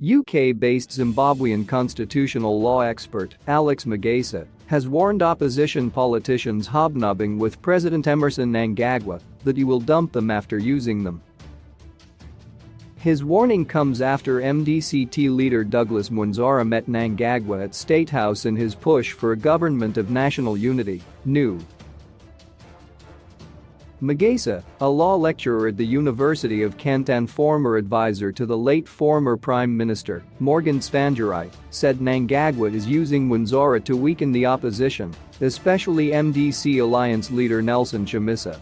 UK-based Zimbabwean constitutional law expert Alex Magaisa has warned opposition politicians hobnobbing with President Emmerson Mnangagwa that he will dump them after using them. His warning comes after MDCT leader Douglas Mwonzora met Mnangagwa at State House in his push for a government of national unity, new. Magaisa, a law lecturer at the University of Kent and former advisor to the late former Prime Minister, Morgan Tsvangirai, said Mnangagwa is using Mwonzora to weaken the opposition, especially MDC alliance leader Nelson Chamisa.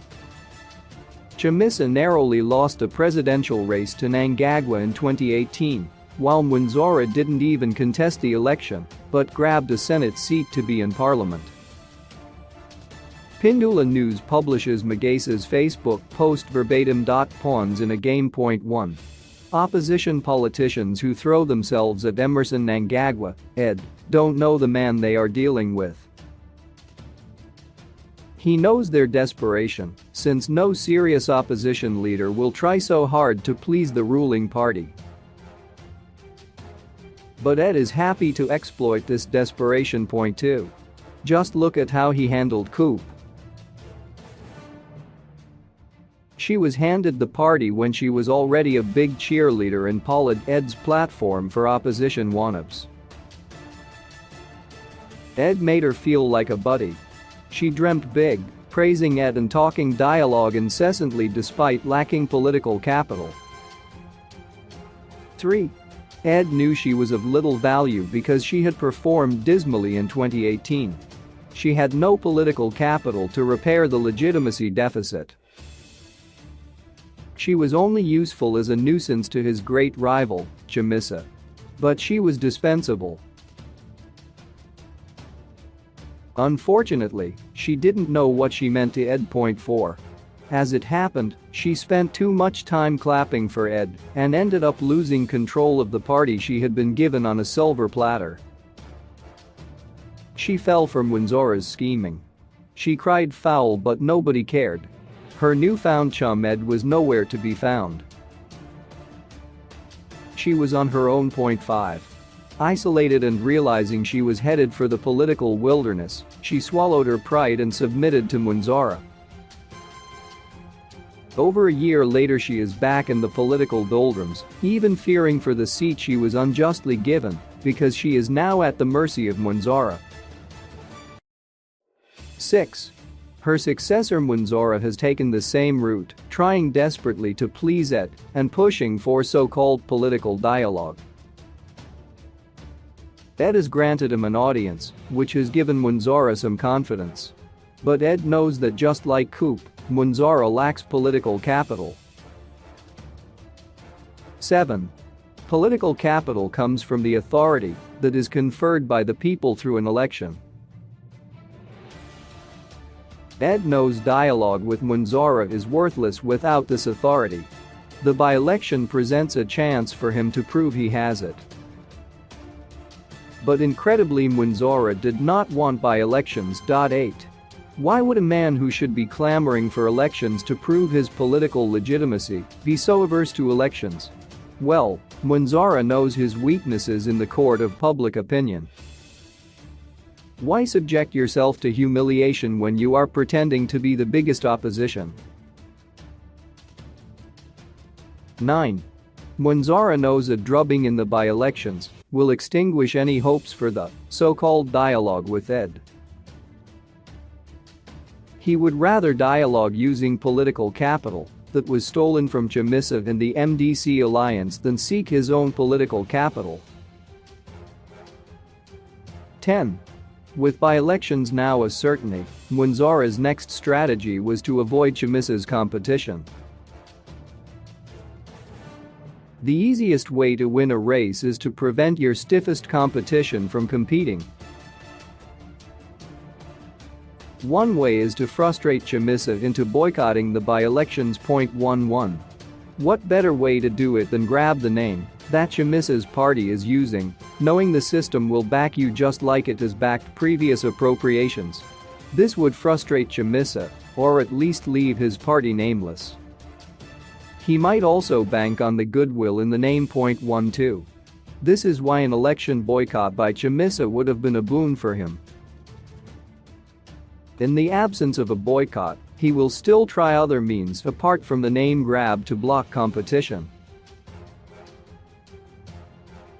Chamisa narrowly lost a presidential race to Mnangagwa in 2018, while Mwonzora didn't even contest the election, but grabbed a Senate seat to be in parliament. Pindula News publishes Magaisa's Facebook post verbatim. Pawns in a game. Point 1. Opposition politicians who throw themselves at Emmerson Mnangagwa, ed., don't know the man they are dealing with. He knows their desperation, since no serious opposition leader will try so hard to please the ruling party. But Ed is happy to exploit this desperation. Point 2. Just look at how he handled coup. She was handed the party when she was already a big cheerleader and followed Ed's platform for opposition wannabes. Ed made her feel like a buddy. She dreamt big, praising Ed and talking dialogue incessantly despite lacking political capital. 3. Ed knew she was of little value because she had performed dismally in 2018. She had no political capital to repair the legitimacy deficit. She was only useful as a nuisance to his great rival, Chamisa. But she was dispensable. Unfortunately, she didn't know what she meant to Ed. Point 4. As it happened, she spent too much time clapping for Ed and ended up losing control of the party she had been given on a silver platter. She fell for Mwonzora's scheming. She cried foul but nobody cared. Her newfound chum Ed was nowhere to be found. She was on her own. Point 5. Isolated and realizing she was headed for the political wilderness, she swallowed her pride and submitted to Mwonzora. Over a year later she is back in the political doldrums, even fearing for the seat she was unjustly given, because she is now at the mercy of Mwonzora. 6. Her successor Mwonzora has taken the same route, trying desperately to please Ed and pushing for so-called political dialogue. Ed has granted him an audience, which has given Mwonzora some confidence. But Ed knows that just like coup, Mwonzora lacks political capital. 7. Political capital comes from the authority that is conferred by the people through an election. Ed knows dialogue with Mwonzora is worthless without this authority. The by-election presents a chance for him to prove he has it. But incredibly Mwonzora did not want by-elections. 8. Why would a man who should be clamoring for elections to prove his political legitimacy be so averse to elections? Well, Mwonzora knows his weaknesses in the court of public opinion. Why subject yourself to humiliation when you are pretending to be the biggest opposition? 9. Mwonzora knows a drubbing in the by-elections will extinguish any hopes for the so-called dialogue with Ed. He would rather dialogue using political capital that was stolen from Chamisa and the MDC alliance than seek his own political capital. 10. With by-elections now a certainty, Mwonzora's next strategy was to avoid Chamisa's competition. The easiest way to win a race is to prevent your stiffest competition from competing. One way is to frustrate Chamisa into boycotting the by-elections. Point 11. What better way to do it than grab the name that Chamisa's party is using, knowing the system will back you just like it has backed previous appropriations. This would frustrate Chamisa, or at least leave his party nameless. He might also bank on the goodwill in the name. Point 12. This is why an election boycott by Chamisa would have been a boon for him. In the absence of a boycott, he will still try other means apart from the name grab to block competition.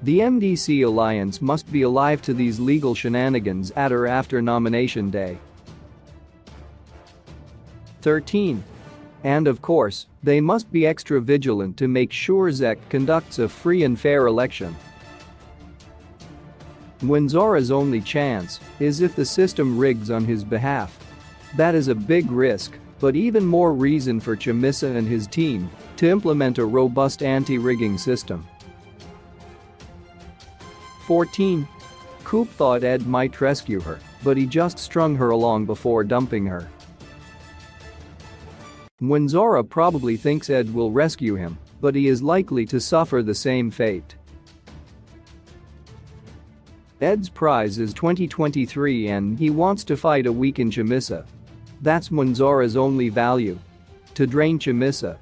The MDC alliance must be alive to these legal shenanigans at or after nomination day. 13. And of course, they must be extra vigilant to make sure ZEC conducts a free and fair election. Mwonzora's only chance is if the system rigs on his behalf. That is a big risk, but even more reason for Chamisa and his team to implement a robust anti-rigging system. 14. Coop thought Ed might rescue her, but he just strung her along before dumping her. Mwonzora probably thinks Ed will rescue him, but he is likely to suffer the same fate. Ed's prize is 2023 and he wants to fight a weakened Chamisa. That's Mwonzora's only value. To drain Chamisa,